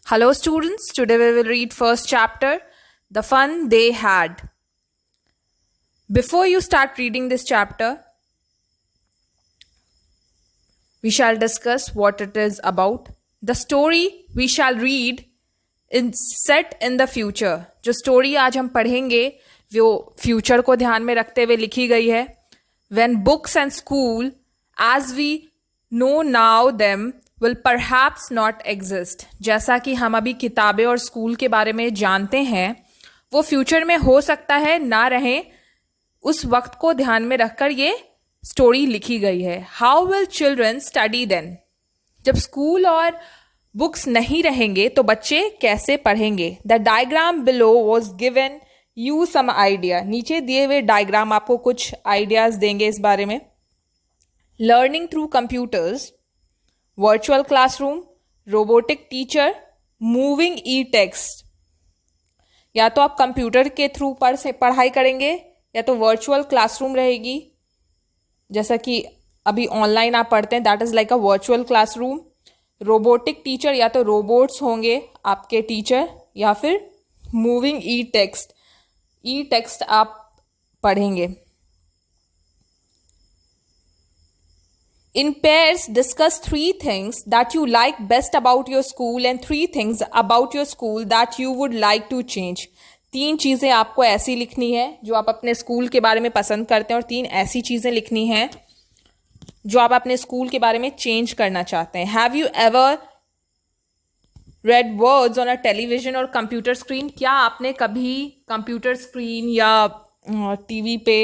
Hello students, today we will read first chapter, The Fun They Had. Before you start reading this chapter, we shall discuss what it is about. The story we shall read is set in the future. जो story आज हम पढ़ेंगे वो future को ध्यान में रखते हुए लिखी गई है. When books and school, as we know now them, will perhaps not exist. जैसा कि हम अभी किताबें और स्कूल के बारे में जानते हैं वो फ्यूचर में हो सकता है ना रहें. उस वक्त को ध्यान में रखकर ये स्टोरी लिखी गई है. How will children study then? जब स्कूल और बुक्स नहीं रहेंगे तो बच्चे कैसे पढ़ेंगे? The diagram below was given you some idea. नीचे दिए हुए डायग्राम आपको कुछ आइडियाज देंगे इस बारे में. Learning through computers, virtual classroom, robotic teacher, moving e text. या तो आप कंप्यूटर के थ्रू पढ़ाई करेंगे या तो वर्चुअल क्लासरूम रहेगी, जैसा कि अभी ऑनलाइन आप पढ़ते हैं, that is like a virtual classroom. Robotic teacher, या तो रोबोट्स होंगे आपके टीचर, या फिर मूविंग ई टेक्स्ट. ई टेक्स्ट आप पढ़ेंगे. In pairs, discuss 3 things that you like best about your school and 3 things about your school that you would like to change. 3 चीज़ें आपको ऐसी लिखनी है जो आप अपने स्कूल के बारे में पसंद करते हैं और 3 ऐसी चीज़ें लिखनी हैं जो आप अपने स्कूल के बारे में चेंज करना चाहते हैं. Have you ever read words on a television or computer screen? क्या आपने कभी कंप्यूटर स्क्रीन या टीवी पे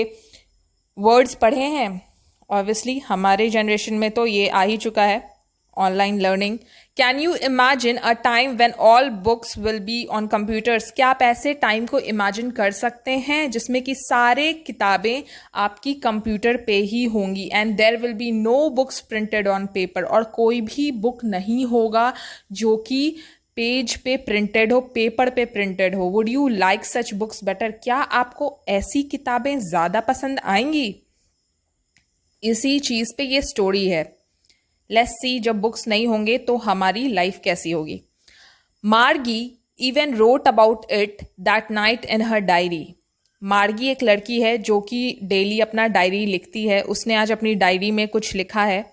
वर्ड्स पढ़े हैं? ऑब्वियसली हमारे जनरेशन में तो ये आ ही चुका है, online learning. Can you imagine a time when all books will be on computers? क्या आप ऐसे टाइम को इमेजिन कर सकते हैं जिसमें कि सारे किताबें आपकी कंप्यूटर पे ही होंगी and there will be no books printed on paper? और कोई भी बुक नहीं होगा जो कि पेज पे प्रिंटेड हो, पेपर पे प्रिंटेड हो. Would you like such books better? क्या आपको ऐसी किताबें ज़्यादा पसंद आएंगी? इसी चीज़ पे ये स्टोरी है. लेट्स सी जब बुक्स नहीं होंगे तो हमारी लाइफ कैसी होगी. मार्गी even wrote about it that night in her diary. मार्गी एक लड़की है जो कि डेली अपना डायरी लिखती है. उसने आज अपनी डायरी में कुछ लिखा है.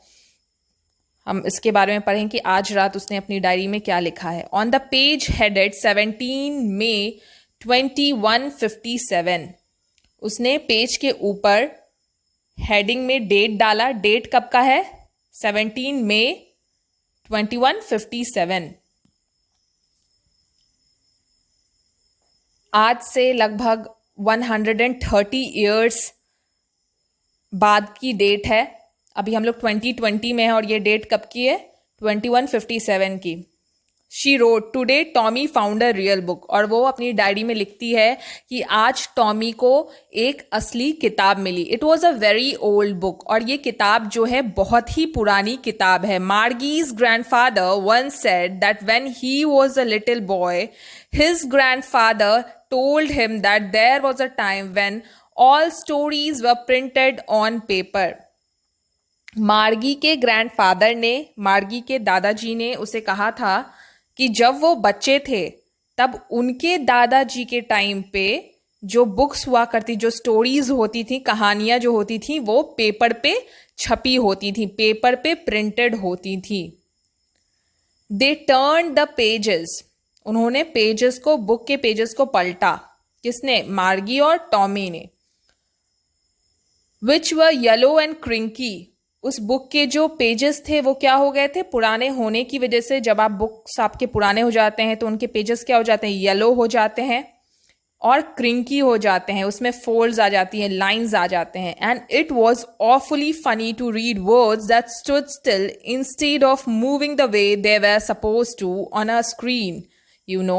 हम इसके बारे में पढ़ें कि आज रात उसने अपनी डायरी में क्या लिखा है. ऑन द पेज हेडेड 17 मई 2157. उसने पेज के ऊपर हेडिंग में डेट डाला. डेट कब का है? 17 मई 2157. आज से लगभग 130 ईयर्स बाद की डेट है. अभी हम लोग 2020 में हैं और ये डेट कब की है? 2157 की. She wrote today Tommy found a real book. और वो अपनी डायरी में लिखती है कि आज टॉमी को एक असली किताब मिली. It was a very old book. और ये किताब जो है बहुत ही पुरानी किताब है. मार्गीज grandfather once said that when he was a little boy, his grandfather told him that there was a time when all stories were printed on paper. मार्गी के ग्रैंडफादर ने, मार्गी के दादाजी ने उसे कहा था कि जब वो बच्चे थे तब उनके दादाजी के टाइम पे जो बुक्स हुआ करती, जो स्टोरीज होती थी, कहानियां जो होती थी, वो पेपर पे छपी होती थी, पेपर पे प्रिंटेड होती थी. They turn the pages. उन्होंने पेजेस को, बुक के पेजेस को पलटा. किसने? मार्गी और टॉमी ने. विच वर येलो एंड क्रिंकी. उस बुक के जो पेजेस थे वो क्या हो गए थे? पुराने होने की वजह से. जब आप बुक्स आपके पुराने हो जाते हैं तो उनके पेजेस क्या हो जाते हैं? येलो हो जाते हैं और क्रिंकी हो जाते हैं. उसमें फोल्ड्स आ जाती हैं, लाइंस आ जाते हैं. And it was awfully funny to read words that stood still instead of moving the way they were suppose to on a screen. You know,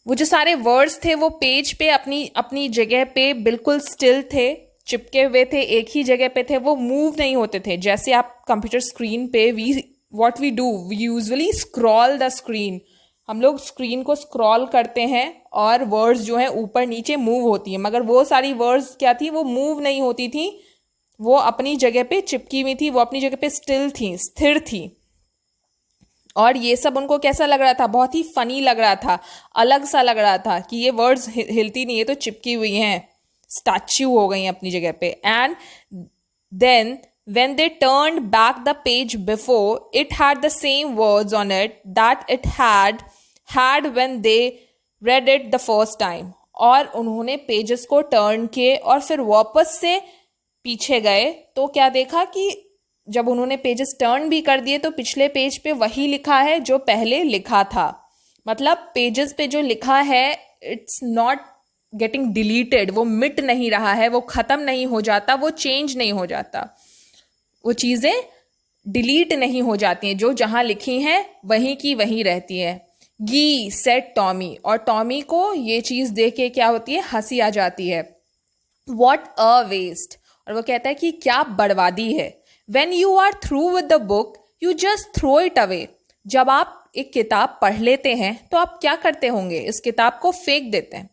वो जो सारे वर्ड्स थे वो पेज पे अपनी अपनी जगह पे बिल्कुल स्टिल थे, चिपके हुए थे, एक ही जगह पे थे, वो मूव नहीं होते थे. जैसे आप कंप्यूटर स्क्रीन पे what we do, we usually scroll the screen. हम लोग स्क्रीन को स्क्रॉल करते हैं और वर्ड्स जो हैं ऊपर नीचे मूव होती हैं, मगर वो सारी वर्ड्स क्या थी? वो मूव नहीं होती थी, वो अपनी जगह पे चिपकी हुई थी, वो अपनी जगह पे स्टिल थी, स्थिर थी. और ये सब उनको कैसा लग रहा था, बहुत ही फनी लग रहा था, अलग सा लग रहा था कि ये वर्ड्स हिलती नहीं है तो चिपकी हुई हैं, स्टैच्यू हो गई हैं अपनी जगह पे. And then when they turned back the page before, it had the same words on it that it had when they read it the first time. और उन्होंने पेजेस को टर्न किए और फिर वापस से पीछे गए तो क्या देखा कि जब उन्होंने पेजेस टर्न भी कर दिए तो पिछले पेज पे वही लिखा है जो पहले लिखा था. मतलब पेजेस पे जो लिखा है इट्स नॉट गेटिंग डिलीटेड, वो मिट नहीं रहा है, वो खत्म नहीं हो जाता, वो चेंज नहीं हो जाता, वो चीज़ें डिलीट नहीं हो जाती हैं, जो जहाँ लिखी हैं वहीं की वहीं रहती है. गी सेड टॉमी, और टॉमी को ये चीज़ देख के क्या होती है, हंसी आ जाती है. वॉट अ वेस्ट, और वो कहता है कि क्या बर्बादी है. When you are through with the book you just throw it away, जब आप एक किताब पढ़ लेते हैं तो आप क्या करते होंगे, इस किताब को फेंक देते हैं.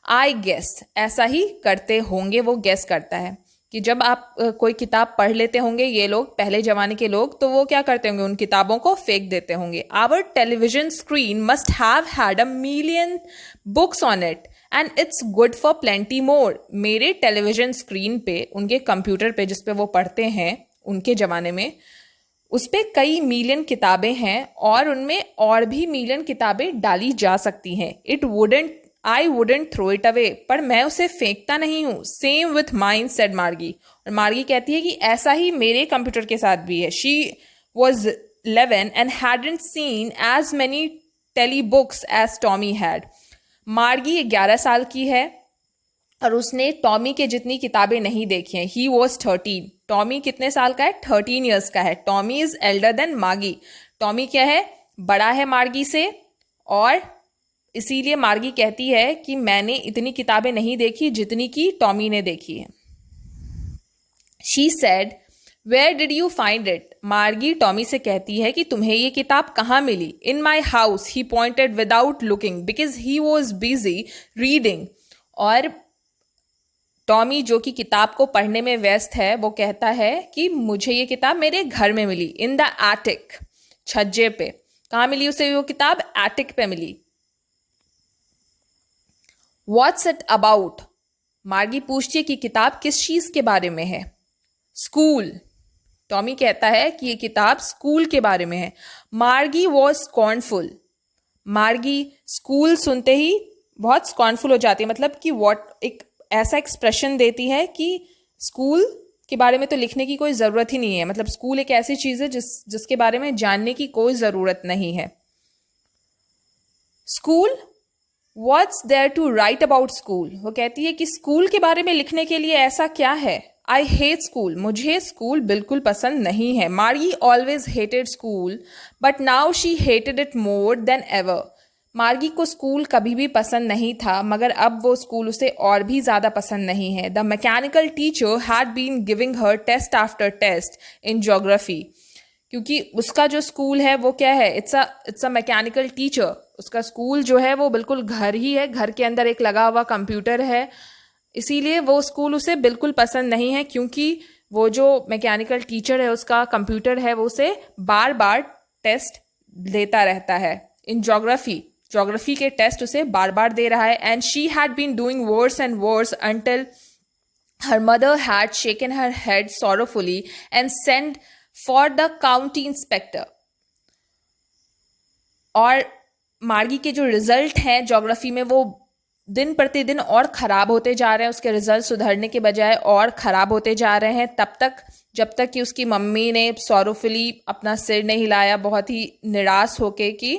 आई गेस, ऐसा ही करते होंगे, वो गेस करता है कि जब आप कोई किताब पढ़ लेते होंगे, ये लोग पहले जमाने के लोग, तो वो क्या करते होंगे, उन किताबों को फेंक देते होंगे. Our television screen must have had 1,000,000 books on it and it's good for plenty more. मेरे टेलीविजन स्क्रीन पे, उनके कंप्यूटर पे जिस पे वो पढ़ते हैं उनके ज़माने में, उस पर कई मिलियन किताबें हैं और उनमें और भी मिलियन किताबें डाली जा सकती हैं. I wouldn't throw it away, पर मैं उसे फेंकता नहीं हूँ. सेम विथ माइन सेड मार्गी, और मार्गी कहती है कि ऐसा ही मेरे कंप्यूटर के साथ भी है. She was 11 and hadn't seen as many telebooks as Tommy had. Margie 11 साल की है और उसने टॉमी के जितनी किताबें नहीं देखी हैं. He was 13. टॉमी कितने साल का है, 13 ईयर्स का है. टॉमी इज एल्डर देन मार्गी. टॉमी क्या है, बड़ा है मार्गी से, और इसीलिए मार्गी कहती है कि मैंने इतनी किताबें नहीं देखी जितनी की टॉमी ने देखी है. She said where did you find it. Margie Tommy से कहती है कि तुम्हें ये किताब कहाँ मिली. In my house, he pointed without looking because he was busy reading. और टॉमी जो कि किताब को पढ़ने में व्यस्त है, वो कहता है कि मुझे ये किताब मेरे घर में मिली. इन द एटिक, छज्जे पे. कहाँ मिली उसे वो किताब, एटिक पे मिली. What's it about? मार्गी पूछती है कि किताब किस चीज के बारे में है. स्कूल. टॉमी कहता है कि ये किताब स्कूल के बारे में है. मार्गी वॉज स्कॉर्नफुल. मार्गी स्कूल सुनते ही बहुत स्कॉर्नफुल हो जाती है, मतलब कि एक ऐसा एक्सप्रेशन देती है कि स्कूल के बारे में तो लिखने की कोई ज़रूरत ही नहीं है. मतलब स्कूल एक ऐसी चीज़ है जिसके बारे में जानने की कोई ज़रूरत नहीं है. School, What's there to write about school? वो कहती है कि स्कूल के बारे में लिखने के लिए ऐसा क्या है. I hate school. मुझे स्कूल बिल्कुल पसंद नहीं है. मार्गी always hated school, but now she hated it more than ever. मार्गी को स्कूल कभी भी पसंद नहीं था, मगर अब वो स्कूल उसे और भी ज़्यादा पसंद नहीं है. The mechanical teacher had been giving her test after test in geography. क्योंकि उसका जो स्कूल है वो क्या है, इट्स अ मैकेनिकल टीचर. उसका स्कूल जो है वो बिल्कुल घर ही है, घर के अंदर एक लगा हुआ कंप्यूटर है, इसीलिए वो स्कूल उसे बिल्कुल पसंद नहीं है. क्योंकि वो जो मैकेनिकल टीचर है, उसका कंप्यूटर है, वो उसे बार बार टेस्ट देता रहता है. इन ज्योग्राफी के टेस्ट उसे बार बार दे रहा है. And she had been doing worse and worse until her mother had shaken her head sorrowfully and send for the county inspector. और मार्गी के जो रिजल्ट हैं ज्योग्राफी में वो दिन प्रतिदिन और ख़राब होते जा रहे हैं. उसके रिजल्ट सुधरने के बजाय और ख़राब होते जा रहे हैं, जब तक कि उसकी मम्मी ने सॉरोफुली अपना सिर नहीं हिलाया, बहुत ही निराश होके कि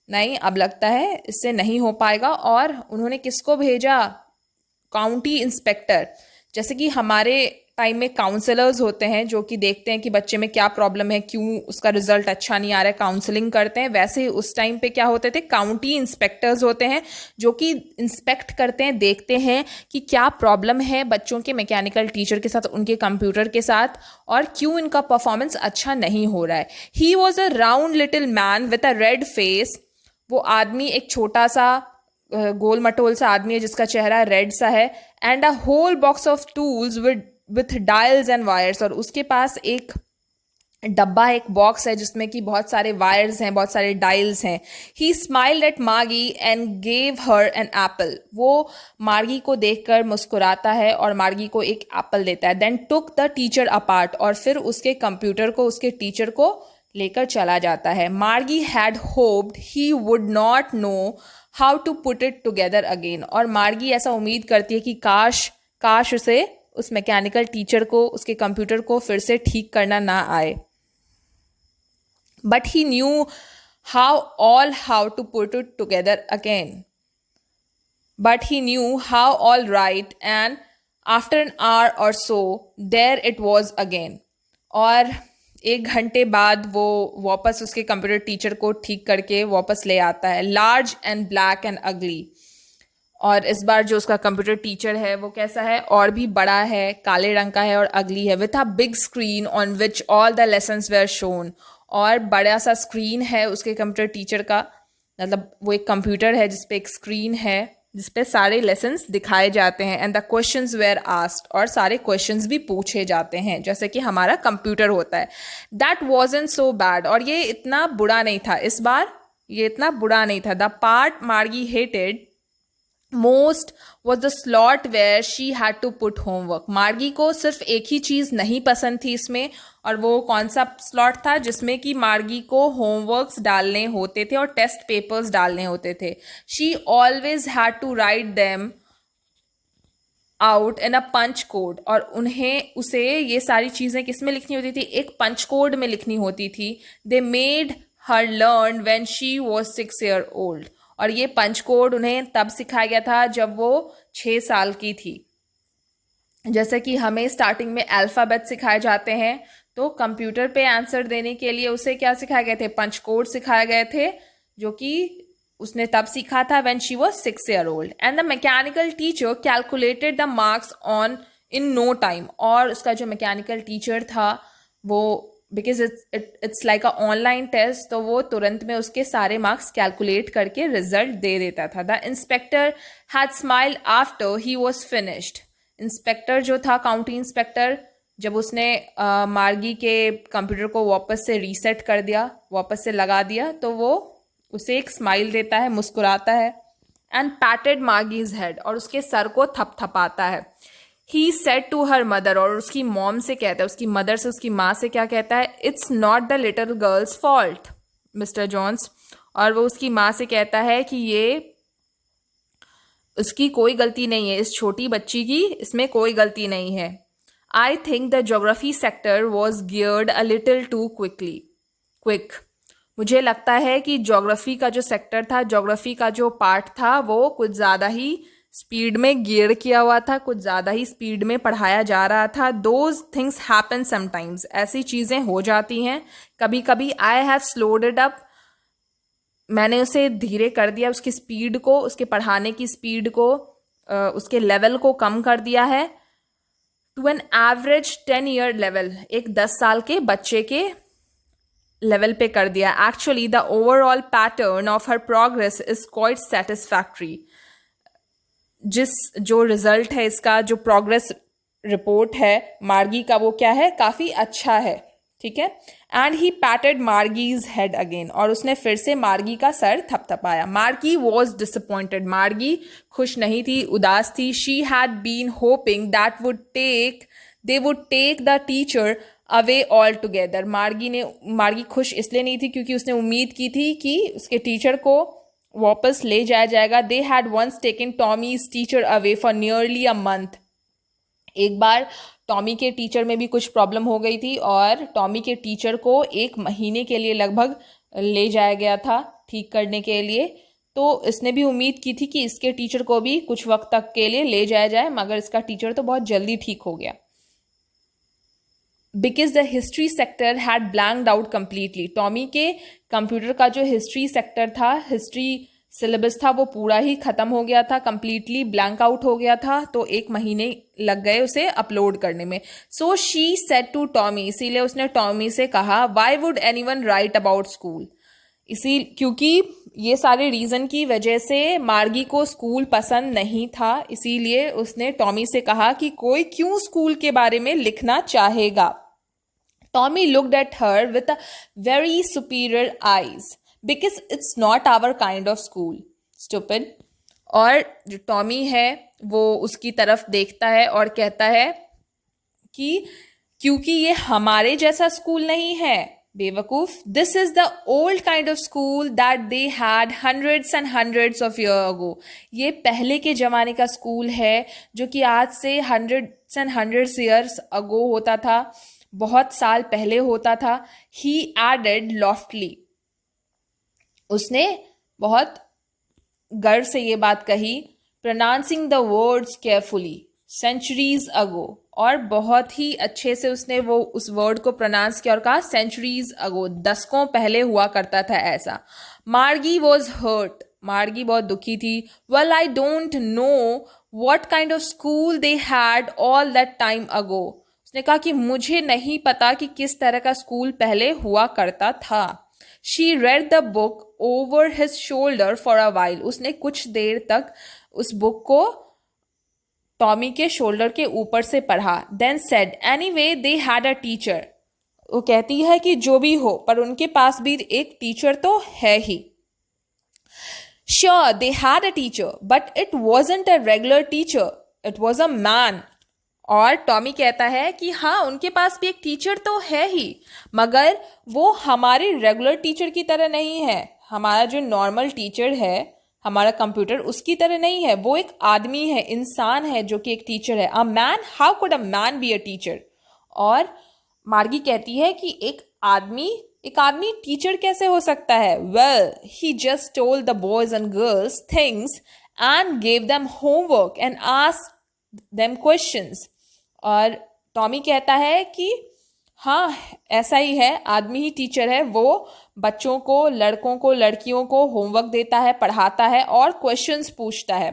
नहीं, अब लगता है इससे नहीं हो पाएगा. और उन्होंने किसको भेजा, काउंटी इंस्पेक्टर. जैसे कि हमारे टाइम में काउंसलर्स होते हैं जो कि देखते हैं कि बच्चे में क्या प्रॉब्लम है, क्यों उसका रिजल्ट अच्छा नहीं आ रहा है, काउंसलिंग करते हैं. वैसे ही उस टाइम पे क्या होते थे, काउंटी इंस्पेक्टर्स होते हैं जो कि इंस्पेक्ट करते हैं, देखते हैं कि क्या प्रॉब्लम है बच्चों के मैकेनिकल टीचर के साथ, उनके कंप्यूटर के साथ, और क्यों इनका परफॉर्मेंस अच्छा नहीं हो रहा है. He was a round little man with a red face. वो आदमी एक छोटा सा गोल मटोल सा आदमी है जिसका चेहरा रेड सा है. And a whole box of tools with dials and wires. और उसके पास एक डब्बा एक बॉक्स है जिसमें कि बहुत सारे वायर्स हैं, बहुत सारे डायल्स हैं. He smiled at Margie and gave her an apple. वो मार्गी को देखकर मुस्कुराता है और मार्गी को एक एप्पल देता है. Then took the teacher apart, और फिर उसके कंप्यूटर को, उसके टीचर को लेकर चला जाता है. Margie had hoped he would not know how to put it together again. और मार्गी ऐसा उम्मीद करती है कि काश उसे, उस मैकेनिकल टीचर को, उसके कंप्यूटर को फिर से ठीक करना ना आए. But he knew how to put it together again. But he knew how all right, and after an hour or so, there it was again. और 1 घंटे बाद वो वापस उसके कंप्यूटर टीचर को ठीक करके वापस ले आता है. लार्ज एंड ब्लैक एंड अगली. और इस बार जो उसका कंप्यूटर टीचर है वो कैसा है, और भी बड़ा है, काले रंग का है और अगली है. With a big screen on which all the lessons were shown. और बड़ा सा स्क्रीन है उसके कंप्यूटर टीचर का, मतलब वो एक कंप्यूटर है जिसपे एक स्क्रीन है जिसपे सारे लेसन्स दिखाए जाते हैं. And the questions were asked, और सारे क्वेश्चंस भी पूछे जाते हैं जैसे कि हमारा कंप्यूटर होता है. दैट वॉजंट सो बैड, और ये इतना बुरा नहीं था इस बार, ये इतना बुरा नहीं था. The part Margie hated most was the slot where she had to put homework. Margie को सिर्फ एक ही चीज़ नहीं पसंद थी इसमें, और वो कौन सा स्लॉट था, जिसमें कि मार्गी को होमवर्क्स डालने होते थे और टेस्ट पेपर्स डालने होते थे. She always had to write them out in a punch code. और उसे ये सारी चीज़ें किस में लिखनी होती थी, एक पंच कोड में लिखनी होती थी. They made her learn when she was 6 years old. और ये पंच कोड उन्हें तब सिखाया गया था जब वो 6 साल की थी. जैसे कि हमें स्टार्टिंग में अल्फ़ाबेट सिखाए जाते हैं, तो कंप्यूटर पे आंसर देने के लिए उसे क्या सिखाए गए थे, पंच कोड सिखाए गए थे, जो कि उसने तब सीखा था when she was 6 years old. And the mechanical teacher calculated the marks on in no time. और उसका जो मैकेनिकल टीचर था वो, because it's like a online test, तो वो तुरंत में उसके सारे मार्क्स कैलकुलेट करके रिजल्ट दे देता था. The inspector had smiled after he was finished. Inspector जो था, काउंटी इंस्पेक्टर, जब उसने मार्गी के कंप्यूटर को वापस से रीसेट कर दिया, वापस से लगा दिया, तो वो उसे एक स्माइल देता है, मुस्कुराता है. एंड पैटेड मार्गीज हेड, और उसके सर को थपथपाता है. He said to her mother, और उसकी मॉम से कहता है, उसकी मदर से, उसकी माँ से क्या कहता है, it's not the little girl's fault Mister Jones. और वो उसकी माँ से कहता है कि ये उसकी कोई गलती नहीं है, इस छोटी बच्ची की इसमें कोई गलती नहीं है. I think the geography sector was geared a little too quick. मुझे लगता है कि ज्योग्राफी का जो सेक्टर था, ज्योग्राफी का जो पार्ट था, वो कुछ ज़्यादा ही स्पीड में गियर किया हुआ था, कुछ ज़्यादा ही स्पीड में पढ़ाया जा रहा था. दोज थिंग्स हैपन समटाइम्स, ऐसी चीज़ें हो जाती हैं कभी कभी. I have slowed it up, मैंने उसे धीरे कर दिया, उसकी स्पीड को, उसके पढ़ाने की स्पीड को, उसके लेवल को कम कर दिया है. To an average 10 year level, एक 10 साल के बच्चे के लेवल पे कर दिया. Actually the overall pattern of her progress is quite satisfactory. जो रिजल्ट है इसका, जो प्रोग्रेस रिपोर्ट है मार्गी का, वो क्या है, काफ़ी अच्छा है. ठीक है. And he patted Margie's head again, और उसने फिर से मार्गी का सर थपथपाया. मार्गी वॉज डिसअपॉइंटेड, मार्गी खुश नहीं थी, उदास थी. She had been hoping that they would take the teacher away all together. Margie खुश इसलिए नहीं थी क्योंकि उसने उम्मीद की थी कि उसके टीचर को वापस ले जाया जाएगा. They had once taken Tommy's teacher away for nearly a month. एक बार टॉमी के टीचर में भी कुछ प्रॉब्लम हो गई थी और टॉमी के टीचर को 1 महीने के लिए लगभग ले जाया गया था ठीक करने के लिए. तो इसने भी उम्मीद की थी कि इसके टीचर को भी कुछ वक्त तक के लिए ले जाया जाए, मगर इसका टीचर तो बहुत जल्दी ठीक हो गया. Because the history sector had blanked out completely. Tommy के कंप्यूटर का जो हिस्ट्री सेक्टर था, हिस्ट्री सिलेबस था, वो पूरा ही ख़त्म हो गया था, कम्प्लीटली ब्लैंक आउट हो गया था. तो 1 महीने लग गए उसे अपलोड करने में. So she said to Tommy, इसीलिए उसने टॉमी से कहा, why would anyone write about school. क्योंकि ये सारे रीज़न की वजह से मार्गी को स्कूल पसंद नहीं था, इसीलिए उसने टॉमी से कहा कि कोई क्यों स्कूल के बारे में लिखना चाहेगा. Tommy looked at her with a very superior eyes because it's not our kind of school. Stupid. और जो टॉमी है वो उसकी तरफ देखता है और कहता है कि क्योंकि ये हमारे जैसा स्कूल नहीं है बेवकूफ. This is the old kind of school that they had hundreds and hundreds of year ago. ये पहले के जमाने का स्कूल है जो कि आज से hundreds and hundreds years ago होता था, बहुत साल पहले होता था. He added loftily. उसने बहुत गर्व से ये बात कही. Pronouncing the words carefully. Centuries ago. और बहुत ही अच्छे से उसने वो उस वर्ड को प्रोनाउंस किया और कहा सेंचुरीज अगो, दशकों पहले हुआ करता था ऐसा. मार्गी वॉज हर्ट. मार्गी बहुत दुखी थी. Well I don't know what kind of school they had all that time ago. उसने कहा कि मुझे नहीं पता कि किस तरह का स्कूल पहले हुआ करता था. She read the book over his shoulder for a while. उसने कुछ देर तक उस बुक को टॉमी के शोल्डर के ऊपर से पढ़ा. Then said anyway they had a teacher. वो कहती है कि जो भी हो पर उनके पास भी एक टीचर तो है ही. Sure they had a teacher but it wasn't a regular teacher, it was a man. और टॉमी कहता है कि हाँ उनके पास भी एक टीचर तो है ही मगर वो हमारे रेगुलर टीचर की तरह नहीं है. हमारा जो नॉर्मल टीचर है हमारा कंप्यूटर उसकी तरह नहीं है. वो एक आदमी है, इंसान है जो कि एक टीचर है. A man, how could a man be a teacher. और मार्गी कहती है कि एक आदमी टीचर कैसे हो सकता है. Well he just told the boys and girls things and gave them homework and asked them questions. और टॉमी कहता है कि हाँ ऐसा ही है, आदमी ही टीचर है. वो बच्चों को, लड़कों को, लड़कियों को होमवर्क देता है, पढ़ाता है और क्वेश्चंस पूछता है.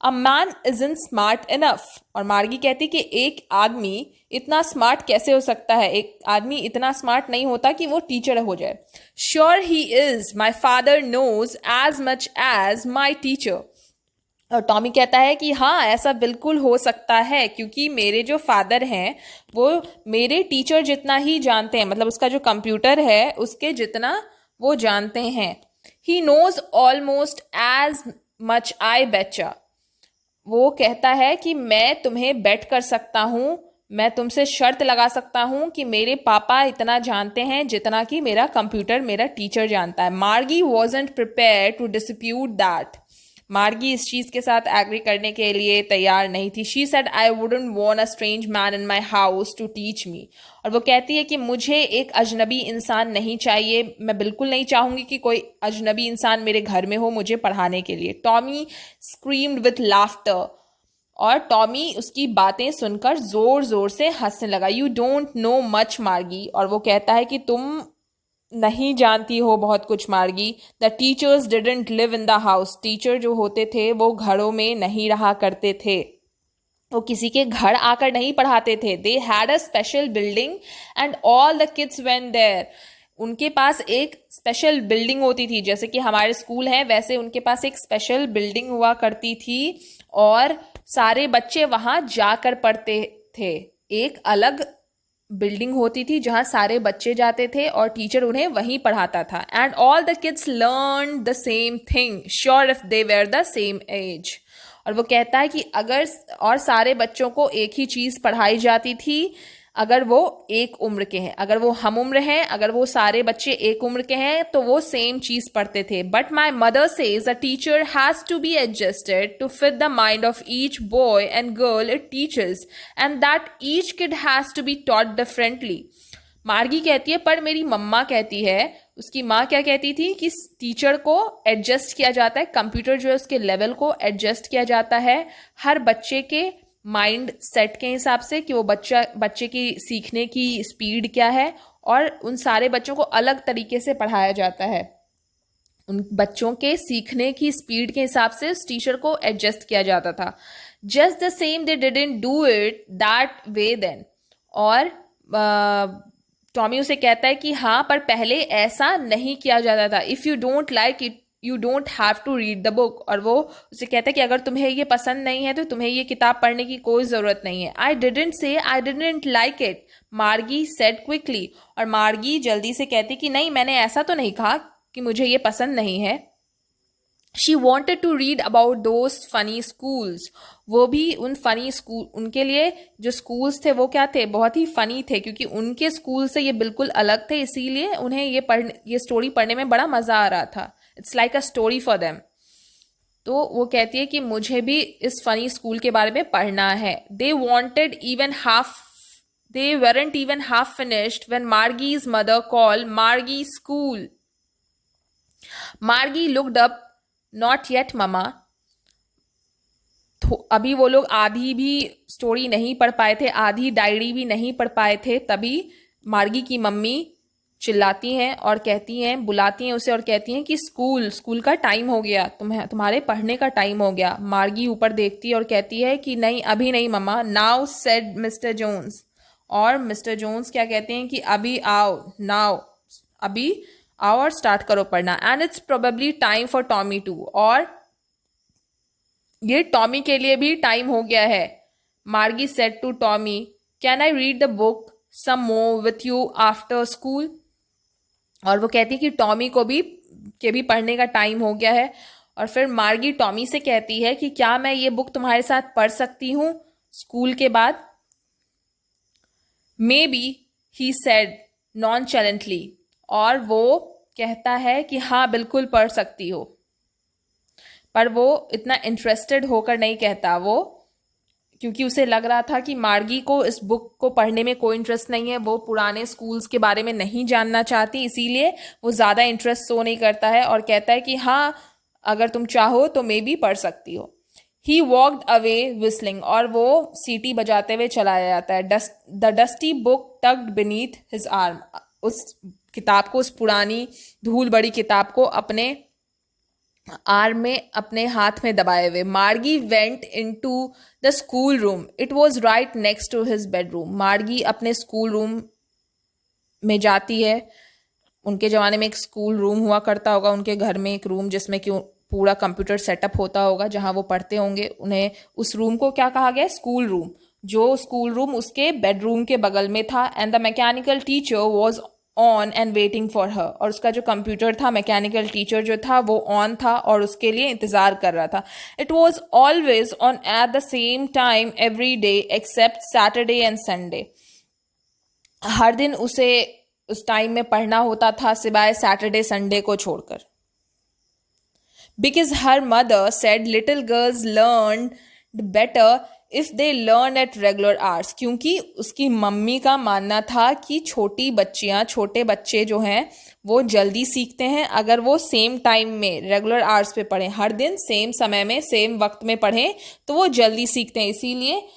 A man isn't smart enough. और मार्गी कहती कि एक आदमी इतना स्मार्ट कैसे हो सकता है, एक आदमी इतना स्मार्ट नहीं होता कि वो टीचर हो जाए. Sure he is, my father knows as much as my teacher. और टॉमी कहता है कि हाँ ऐसा बिल्कुल हो सकता है क्योंकि मेरे जो फादर हैं वो मेरे टीचर जितना ही जानते हैं, मतलब उसका जो कंप्यूटर है उसके जितना वो जानते हैं. He knows almost as much I betcha. वो कहता है कि मैं तुम्हें बेट कर सकता हूँ, मैं तुमसे शर्त लगा सकता हूँ कि मेरे पापा इतना जानते हैं जितना कि मेरा कंप्यूटर, मेरा टीचर जानता है. Margie wasn't prepared to dispute that. Margie इस चीज के साथ एग्री करने के लिए तैयार नहीं थी. She said I wouldn't want a strange man in my house to teach me. और वो कहती है कि मुझे एक अजनबी इंसान नहीं चाहिए, मैं बिल्कुल नहीं चाहूंगी कि कोई अजनबी इंसान मेरे घर में हो मुझे पढ़ाने के लिए. Tommy screamed with laughter. और टॉमी उसकी बातें सुनकर जोर जोर से हंसने लगा. यू डोंट नो मच मार्गी. और वो कहता है कि तुम नहीं जानती हो बहुत कुछ मार्गी. The teachers didn't live in the house. Teacher जो होते थे वो घरों में नहीं रहा करते थे, वो किसी के घर आकर नहीं पढ़ाते थे. They had a special building and all the kids went there. उनके पास एक स्पेशल बिल्डिंग होती थी, जैसे कि हमारे स्कूल है वैसे उनके पास एक स्पेशल बिल्डिंग हुआ करती थी और सारे बच्चे वहां जाकर पढ़ते थे. एक अलग बिल्डिंग होती थी जहां सारे बच्चे जाते थे और टीचर उन्हें वहीं पढ़ाता था. And all the kids learn the same thing sure if they were the same age. और वो कहता है कि अगर और सारे बच्चों को एक ही चीज पढ़ाई जाती थी अगर वो एक उम्र के हैं, अगर वो हम उम्र हैं, अगर वो सारे बच्चे एक उम्र के हैं तो वो सेम चीज पढ़ते थे. But my mother says a teacher has to be adjusted to fit the mind of each boy and girl it teachers and that each kid has to be taught differently. मार्गी कहती है पर मेरी मम्मा कहती है, उसकी माँ क्या कहती थी कि टीचर को एडजस्ट किया जाता है, कंप्यूटर जो है उसके लेवल को एडजस्ट किया जाता है हर बच्चे के माइंड सेट के हिसाब से कि वो बच्चे की सीखने की स्पीड क्या है और उन सारे बच्चों को अलग तरीके से पढ़ाया जाता है. उन बच्चों के सीखने की स्पीड के हिसाब से उस टीचर को एडजस्ट किया जाता था. Just the same they didn't do it that way then. और टॉमी उसे कहता है कि हाँ पर पहले ऐसा नहीं किया जाता था. If you don't like it you don't have to read the book. और वो उसे कहता है कि अगर तुम्हें ये पसंद नहीं है तो तुम्हें ये किताब पढ़ने की कोई ज़रूरत नहीं है। I didn't say I didn't like it, मार्गी सेड क्विकली। और मार्गी जल्दी से कहती कि नहीं, मैंने ऐसा तो नहीं कहा कि मुझे ये पसंद नहीं है। She wanted to read about those funny schools. वो भी उन फनी स्कूल, उनके लिए जो स्कूल्स थे वो क्या थे, बहुत ही फनी थे, क्योंकि उनके स्कूल से ये बिल्कुल अलग थे, इसीलिए उन्हें ये स्टोरी पढ़ने में बड़ा मजा आ रहा था। It's like a story for them. तो वो कहती है कि मुझे भी इस फनी स्कूल के बारे में पढ़ना है। They weren't even half finished when Margie's mother called Margie's school. Margie looked up. Not yet, mama. अभी वो लोग आधी भी स्टोरी नहीं पढ़ पाए थे, आधी डायरी भी नहीं पढ़ पाए थे, तभी मार्गी की मम्मी चिल्लाती हैं और कहती हैं, बुलाती हैं उसे और कहती हैं कि स्कूल का टाइम हो गया, तुम्हारे पढ़ने का टाइम हो गया। मार्गी ऊपर देखती है और कहती है कि नहीं, अभी नहीं मम्मा। Now said mister Jones. और मिस्टर जोन्स क्या कहते हैं कि अभी आओ, नाउ, अभी आओ और स्टार्ट करो पढ़ना। And it's probably time for Tommy too. और ये टॉमी के लिए भी टाइम हो गया है। Margie said to Tommy, can I read the book some more with you after school. और वो कहती है कि टॉमी को भी पढ़ने का टाइम हो गया है। और फिर मार्गी टॉमी से कहती है कि क्या मैं ये बुक तुम्हारे साथ पढ़ सकती हूँ स्कूल के बाद। Maybe, he said nonchalantly. और वो कहता है कि हाँ बिल्कुल पढ़ सकती हो, पर वो इतना इंटरेस्टेड होकर नहीं कहता, वो क्योंकि उसे लग रहा था कि मार्गी को इस बुक को पढ़ने में कोई इंटरेस्ट नहीं है, वो पुराने स्कूल्स के बारे में नहीं जानना चाहती, इसीलिए वो ज़्यादा इंटरेस्ट शो नहीं करता है और कहता है कि हाँ अगर तुम चाहो तो मे भी पढ़ सकती हो। He walked away whistling. और वो सीटी बजाते हुए चला जाता है। The dusty book tugged beneath his arm. उस किताब को, उस पुरानी धूल बड़ी किताब को अपने आर्म में, अपने हाथ में दबाए हुए। Margie went into the school room. It was right next to his bedroom. Margie अपने स्कूल रूम में जाती है। उनके ज़माने में एक स्कूल रूम हुआ करता होगा, उनके घर में एक रूम जिसमें कि पूरा कंप्यूटर सेटअप होता होगा जहाँ वो पढ़ते होंगे। उन्हें उस रूम को क्या कहा गया, स्कूल रूम। जो स्कूल रूम उसके बेडरूम के बगल में था। And the mechanical teacher was on and waiting for her. और उसका जो कंप्यूटर था, मैकेनिकल टीचर जो था, वो ऑन था और उसके लिए इंतजार कर रहा था। It was always on at the same time every day except Saturday and Sunday. हर दिन उसे उस टाइम में पढ़ना होता था सिवाय सैटरडे संडे को छोड़कर। Because her mother said little girls learn better if they learn at regular hours. क्योंकि उसकी मम्मी का मानना था कि छोटे बच्चे जो हैं वो जल्दी सीखते हैं अगर वो सेम टाइम में, रेगुलर आवर्स पे पढ़ें, हर दिन सेम समय में, सेम वक्त में पढ़ें तो वो जल्दी सीखते हैं। इसीलिए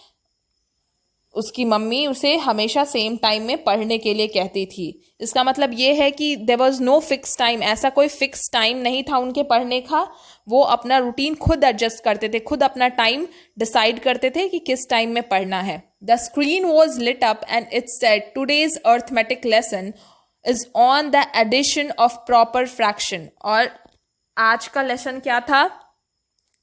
उसकी मम्मी उसे हमेशा सेम टाइम में पढ़ने के लिए कहती थी। इसका मतलब ये है कि there was no fix time, ऐसा कोई फिक्स टाइम नहीं था उनके पढ़ने का। वो अपना रूटीन खुद एडजस्ट करते थे, खुद अपना टाइम डिसाइड करते थे कि किस टाइम में पढ़ना है। The screen was lit up and it said today's arithmetic lesson is on the addition of proper fraction. और आज का लेसन क्या था,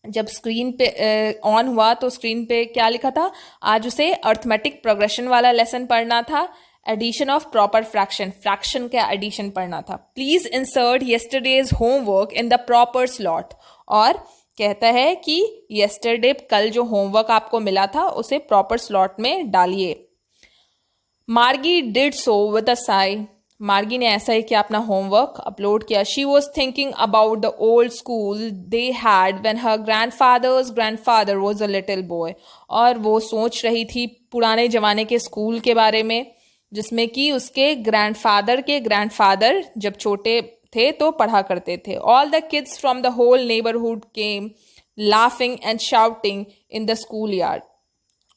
जब स्क्रीन पे ऑन हुआ तो स्क्रीन पे क्या लिखा था, आज उसे अर्थमेटिक प्रोग्रेशन वाला लेसन पढ़ना था, addition of proper fraction, fraction का एडिशन पढ़ना था। Please insert yesterday's homework in the proper slot. और कहता है कि येस्टरडे, कल जो होमवर्क आपको मिला था उसे प्रॉपर स्लॉट में डालिए। मार्गी did so with a Sai. मार्गी ने ऐसा ही किया, अपना होमवर्क अपलोड किया। She was thinking about the old school they had when her grandfather was a little boy. और वो सोच रही थी पुराने जमाने के स्कूल के बारे में जिसमें कि उसके ग्रैंडफादर जब छोटे थे तो पढ़ा करते थे। All the kids from the whole neighbourhood came laughing and shouting in the school yard.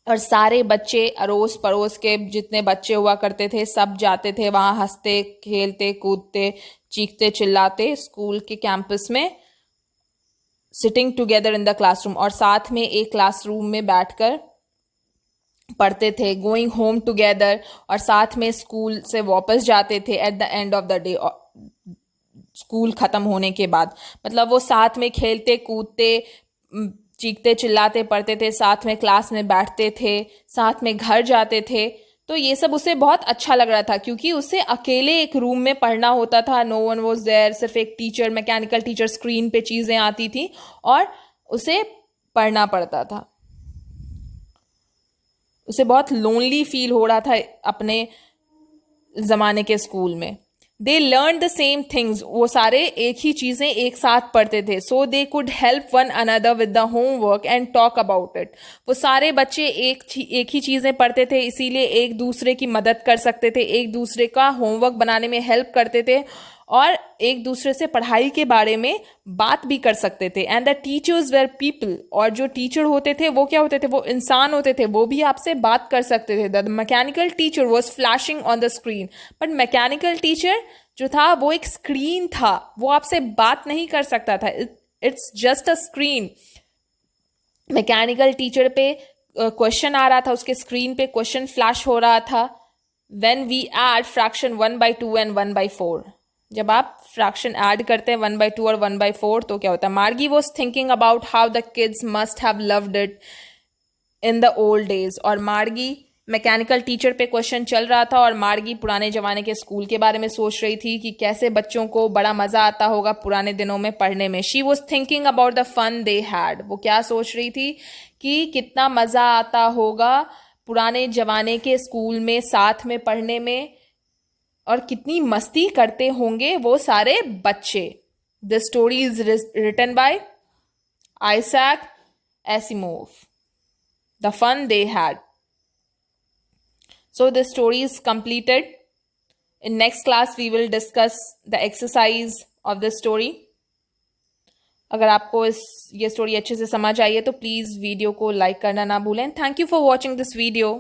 और सारे बच्चे, अड़ोस पड़ोस के जितने बच्चे हुआ करते थे सब जाते थे वहाँ, हंसते खेलते कूदते चीखते चिल्लाते स्कूल के कैंपस में, sitting together in the classroom, और साथ में एक क्लासरूम में बैठकर पढ़ते थे। गोइंग होम टुगेदर, और साथ में स्कूल से वापस जाते थे at the end of the day, school ख़त्म होने के बाद। मतलब वो साथ में खेलते कूदते, चीखते चिल्लाते पढ़ते थे, साथ में क्लास में बैठते थे, साथ में घर जाते थे। तो ये सब उसे बहुत अच्छा लग रहा था, क्योंकि उसे अकेले एक रूम में पढ़ना होता था। नो वन वॉज देयर, सिर्फ एक टीचर, मैकेनिकल टीचर, स्क्रीन पे चीज़ें आती थी और उसे पढ़ना पड़ता था। उसे बहुत लोनली फील हो रहा था अपने ज़माने के स्कूल में। They learn the same things, वो सारे एक ही चीज़ें एक साथ पढ़ते थे। So they could help one another with the homework and talk about it. वो सारे बच्चे एक ही चीज़ें पढ़ते थे, इसीलिए एक दूसरे की मदद कर सकते थे, एक दूसरे का होमवर्क बनाने में हेल्प करते थे और एक दूसरे से पढ़ाई के बारे में बात भी कर सकते थे। And the teachers were people, और जो टीचर होते थे वो क्या होते थे, वो इंसान होते थे, वो भी आपसे बात कर सकते थे। The mechanical teacher was flashing on the screen, but mechanical teacher जो था वो एक स्क्रीन था, वो आपसे बात नहीं कर सकता था। It's just a screen. Mechanical teacher पे क्वेश्चन आ रहा था, उसके स्क्रीन पे क्वेश्चन फ्लैश हो रहा था। When we add fraction 1/2 and 1/4, जब आप फ्रैक्शन ऐड करते हैं 1/2 और 1/4, तो क्या होता है? मार्गी was thinking about how the kids must have loved it in the old days. और मार्गी, मैकेनिकल टीचर पे क्वेश्चन चल रहा था और मार्गी पुराने ज़माने के स्कूल के बारे में सोच रही थी कि कैसे बच्चों को बड़ा मज़ा आता होगा पुराने दिनों में पढ़ने में। She was thinking about the fun they had. वो क्या सोच रही थी कि कितना मज़ा आता होगा पुराने ज़माने के स्कूल में साथ में पढ़ने में, और कितनी मस्ती करते होंगे वो सारे बच्चे। The story is written by Isaac Asimov. The fun they had. So the story is completed. In next class we will discuss the exercise of this story. अगर आपको ये स्टोरी अच्छे से समझ आई है तो प्लीज़ वीडियो को लाइक करना ना भूलें। Thank you for watching this video.